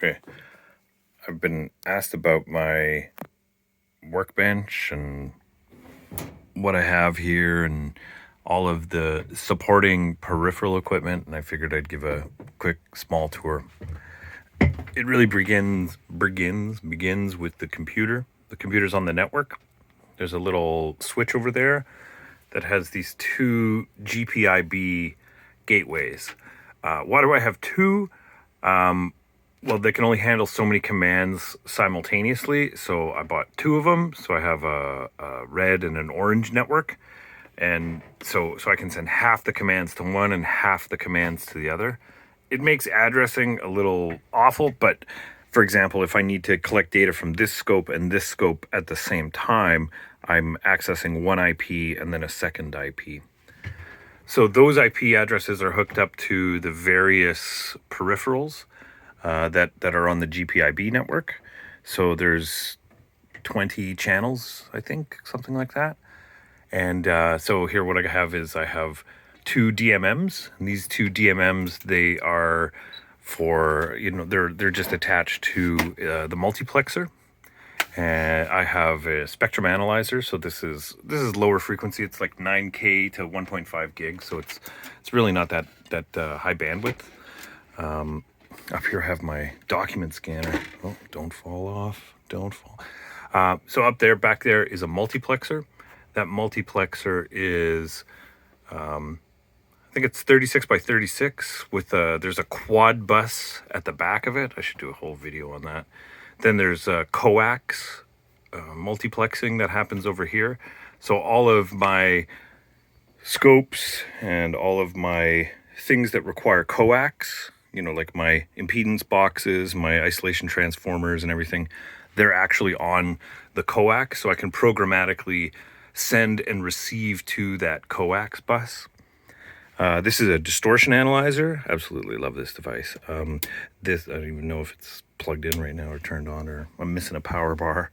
Okay, I've been asked about my workbench and what I have here and all of the supporting peripheral equipment, and I figured I'd give a quick small tour. It really begins with the computer. The computer's on the network. There's a little switch over there that has these two GPIB gateways. Why do I have two? Well, they can only handle so many commands simultaneously, so I bought two of them. So I have a red and an orange network, and so I can send half the commands to one and half the commands to the other. It makes addressing a little awful, but for example, if I need to collect data from this scope and this scope at the same time, I'm accessing one IP and then a second IP. So those IP addresses are hooked up to the various peripherals that are on the GPIB network. So there's 20 channels, I think, something like that. And so here what I have is I have two DMMs. And these two DMMs, they are for, they're just attached to the multiplexer. And I have a spectrum analyzer. So this is lower frequency. It's like 9K to 1.5 gigs. So it's really not that high bandwidth. Up here I have my document scanner. Oh, don't fall off. Don't fall. So up there, back there is a multiplexer. That multiplexer is, I think it's 36 by 36 with there's a quad bus at the back of it. I should do a whole video on that. Then there's coax multiplexing that happens over here. So all of my scopes and all of my things that require coax, like my impedance boxes, my isolation transformers and everything, they're actually on the coax. So I can programmatically send and receive to that coax bus. This is a distortion analyzer. Absolutely love this device. This, I don't even know if it's plugged in right now or turned on, or I'm missing a power bar.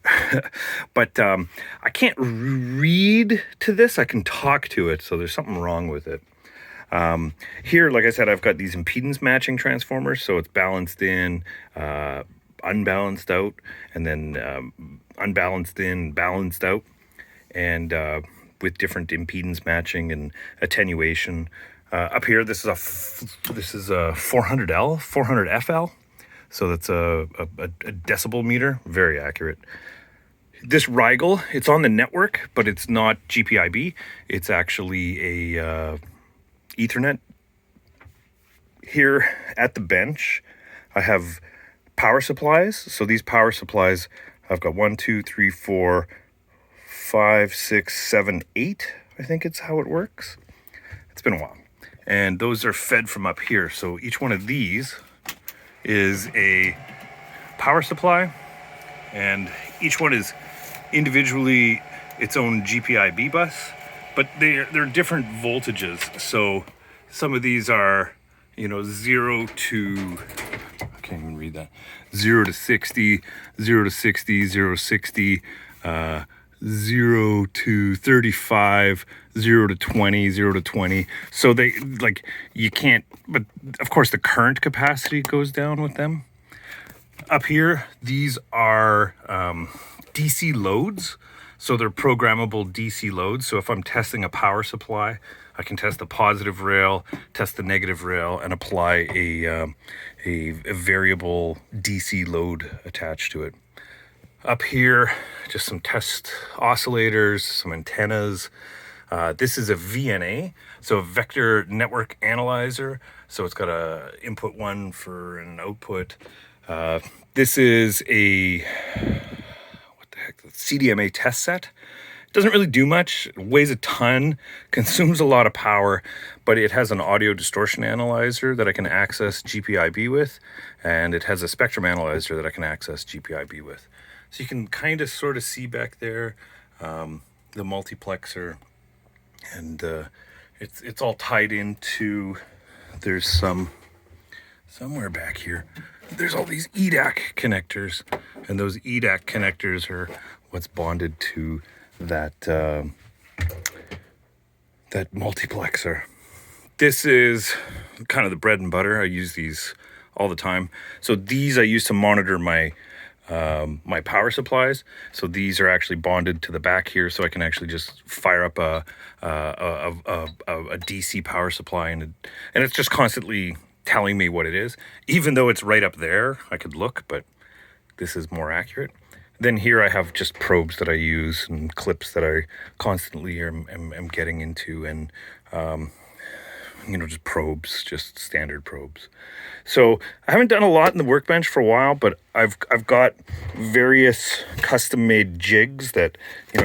But I can't read to this. I can talk to it. So there's something wrong with it. Here, like I said, I've got these impedance matching transformers. So it's balanced in, unbalanced out, and then unbalanced in, balanced out. And with different impedance matching and attenuation. Up here, this is a 400L, 400FL. So that's a decibel meter, very accurate. This Rigel, it's on the network, but it's not GPIB. It's actually a Ethernet. Here at the bench, I have power supplies. So these power supplies, I've got 1, 2, 3, 4, 5, 6, 7, 8. I think it's how it works. It's been a while. And those are fed from up here. So each one of these is a power supply, and each one is individually its own GPIB bus, but they're different voltages. So some of these are, 0 to, I can't even read that, 0 to 60, 0 to 60, 0 to 60, 0 to 35, 0 to 20, 0 to 20. So they, you can't, but of course the current capacity goes down with them. Up here, these are DC loads. So they're programmable DC loads. So if I'm testing a power supply, I can test the positive rail, test the negative rail, and apply a variable DC load attached to it. Up here, just some test oscillators, some antennas. This is a VNA, so a vector network analyzer. So it's got a input one for an output. This is a, CDMA test set. It doesn't really do much. It weighs a ton, consumes a lot of power, but it has an audio distortion analyzer that I can access GPIB with, and it has a spectrum analyzer that I can access GPIB with. So you can kind of sort of see back there the multiplexer, and it's all tied into, there's somewhere back here, there's all these EDAC connectors, and those EDAC connectors are what's bonded to that multiplexer. This is kind of the bread and butter. I use these all the time. So these I use to monitor my power supplies. So these are actually bonded to the back here, so I can actually just fire up a DC power supply, and it's just constantly telling me what it is. Even though it's right up there, I could look, but this is more accurate. Then here I have just probes that I use and clips that I constantly am getting into, and just probes, just standard probes. So I haven't done a lot in the workbench for a while, but I've got various custom made jigs that,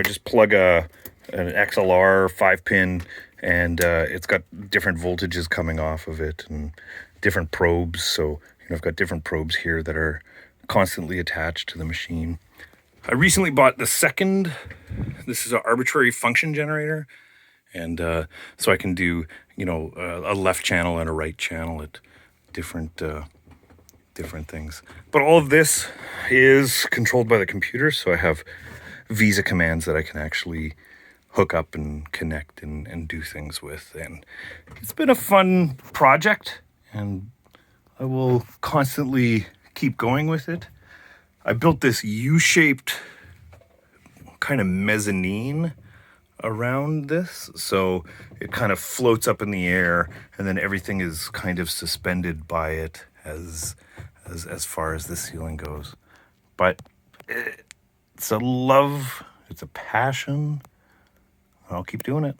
just plug an XLR 5-pin, and it's got different voltages coming off of it and different probes. So I've got different probes here that are constantly attached to the machine. I recently bought the second. This is an arbitrary function generator. And so I can do, a left channel and a right channel at different things. But all of this is controlled by the computer, so I have Visa commands that I can actually hook up and connect and do things with. And it's been a fun project, and I will constantly keep going with it. I built this U-shaped kind of mezzanine around this, so it kind of floats up in the air, and then everything is kind of suspended by it as far as the ceiling goes. But it's a love, it's a passion. I'll keep doing it.